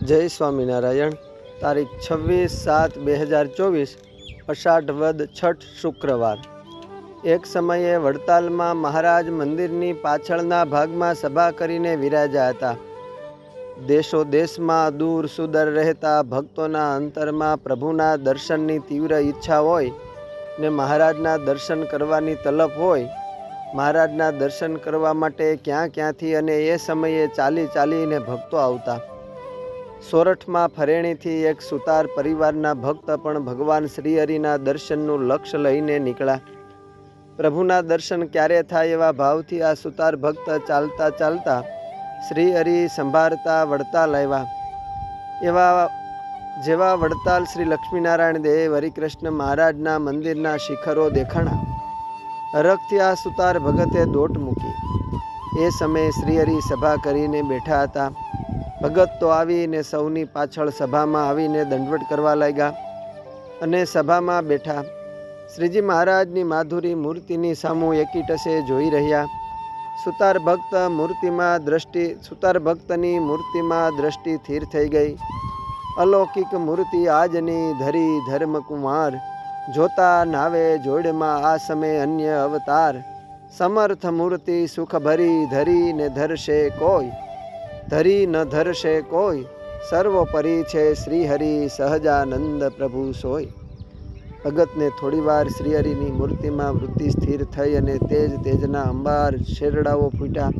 જય સ્વામિનારાયણ। તારીખ 26/7/2024 અષાઢ વદ છઠ શુક્રવાર। એક સમયે વડતાલમાં મહારાજ મંદિરની પાછળના ભાગમાં સભા કરીને વિરાજ્યા હતા। દેશો દેશમાં દૂર સુદર રહેતા ભક્તોના અંતરમાં પ્રભુના દર્શનની તીવ્ર ઈચ્છા હોય ને મહારાજના દર્શન કરવાની તલપ હોય। મહારાજના દર્શન કરવા માટે ક્યાં ક્યાંથી અને એ સમયે ચાલી ચાલીને ભક્તો આવતા। સોરઠમાં ફરેણીથી એક સુતાર પરિવારના ભક્ત પણ ભગવાન શ્રીહરિના દર્શનનું લક્ષ્ય લઈને નીકળ્યા। પ્રભુના દર્શન ક્યારે થાય એવા ભાવથી આ સુતાર ભક્ત ચાલતા ચાલતા શ્રીહરિ સંભાળતા વડતાલ આવ્યા। જેવા વડતાલ શ્રી લક્ષ્મીનારાયણ દેવ હરિકૃષ્ણ મહારાજના મંદિરના શિખરો દેખાણા। હરખથી આ સુતાર ભગતે દોટ મૂકી। એ સમયે શ્રીહરિ સભા કરીને બેઠા હતા। ભગત તો આવીને સૌની પાછળ સભામાં આવીને દંડવટ કરવા લાગ્યા અને સભામાં બેઠા શ્રીજી મહારાજની માધુરી મૂર્તિની સામું એકી ટસે જોઈ રહ્યા। સુતાર ભક્તની મૂર્તિમાં દ્રષ્ટિ સ્થિર થઈ ગઈ। અલૌકિક મૂર્તિ આજની ધરી ધર્મકુમાર, જોતા નાવે જોડમાં આ સમય અન્ય અવતાર। સમર્થ મૂર્તિ સુખ ભરી ધરી ને ધરશે કોઈ, ધરી ન ધરશે કોઈ, સર્વોપરી છે શ્રીહરિ સહજાનંદ પ્રભુ સોય। ભગતને થોડીવાર શ્રીહરિની મૂર્તિમાં વૃત્તિ સ્થિર થઈ અને તેજના અંબાર શેરડાઓ ફૂટ્યા।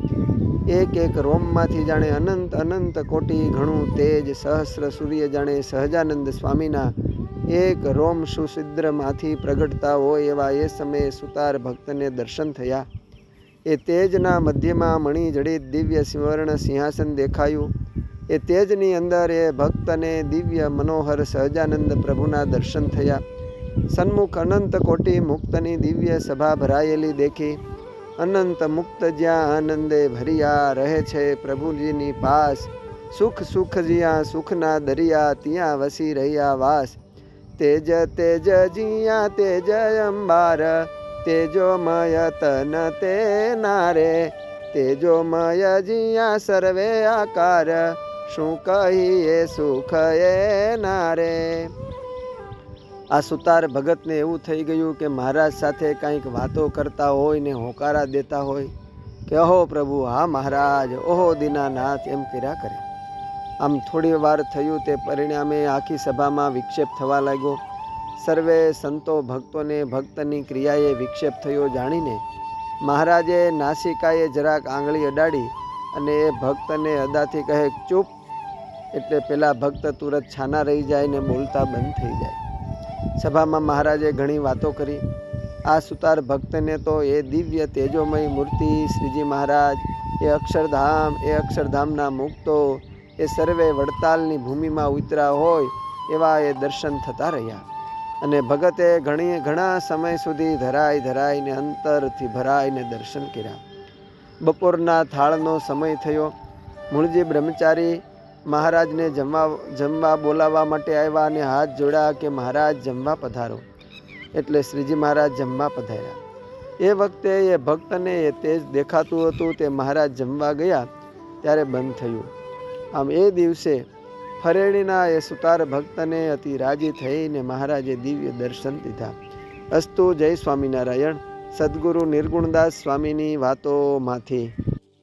એક એક રોમમાંથી જાણે અનંત અનંત કોટી ઘણું તેજ, સહસ્ર સૂર્ય જાણે સહજાનંદ સ્વામીના એક રોમ સુછિદ્રમાંથી પ્રગટતા હોય એવા એ સમયે સુતાર ભક્તને દર્શન થયા। એ તેજના મધ્યમાં મણિ જડિત દિવ્ય સુવર્ણ સિંહાસન દેખાયું। એ તેજની અંદર એ ભક્તને દિવ્ય મનોહર સહજાનંદ પ્રભુના દર્શન થયા। સન્મુખ અનંત કોટી મુક્તની દિવ્ય સભા ભરાયેલી દેખી। અનંત મુક્ત જ્યાં આનંદે ભર્યા રહે છે પ્રભુજીની પાસ। સુખ સુખ જ્યાં સુખના દરિયા ત્યાં વસી રહ્યા વાસ। તેજ તેજ જ્યાં તેજ અંબાર, તેજોમય તન તે નારે। તેજોમય જ્યાં સર્વે આકાર, શું કહીએ સુખ એ નારે। આ સુતાર ભગતને એવું થઈ ગયું કે મહારાજ સાથે કંઈક વાતો કરતા હોય ને હોકારા દેતા હોય કે અહો પ્રભુ, હા મહારાજ, ઓહો દીનાનાથ એમ કર્યા કરે। આમ થોડી વાર થયું તે પરિણામે આખી સભામાં વિક્ષેપ થવા લાગ્યો। સર્વે સંતો ભક્તોને ભક્તની ક્રિયાએ વિક્ષેપ થયો જાણીને મહારાજે નાસિકાએ જરાક આંગળી અડાડી અને એ ભક્તને અદાથી કહે ચૂપ, એટલે પેલા ભક્ત તુરત છાના રહી જાય ને બોલતા બંધ થઈ જાય। સભામાં મહારાજે ઘણી વાતો કરી। આ સુતાર ભક્તને તો એ દિવ્ય તેજોમય મૂર્તિ શ્રીજી મહારાજ, એ અક્ષરધામના મુક્તો, એ સર્વે વડતાલની ભૂમિમાં ઉતરા હોય એવા એ દર્શન થતા રહ્યા। અને ભગતે ઘણા સમય સુધી ધરાઈને અંતરથી ભરાઈને દર્શન કર્યા। બપોરના થાળનો સમય થયો। મૂળજી બ્રહ્મચારી મહારાજને જમવા બોલાવવા માટે આવ્યા અને હાથ જોડ્યા કે મહારાજ જમવા પધારો। એટલે શ્રીજી મહારાજ જમવા પધાર્યા। એ વખતે એ ભક્તને એ તેજ દેખાતું હતું તે મહારાજ જમવા ગયા ત્યારે બંધ થયું। આમ એ દિવસે ફરેણીના એ સુતાર ભક્તને અતિ રાજી થઈને મહારાજે દિવ્ય દર્શન દીધા। અસ્તુ જય સ્વામિનારાયણ। સદગુરુ નિર્ગુણદાસ સ્વામીની વાતોમાંથી।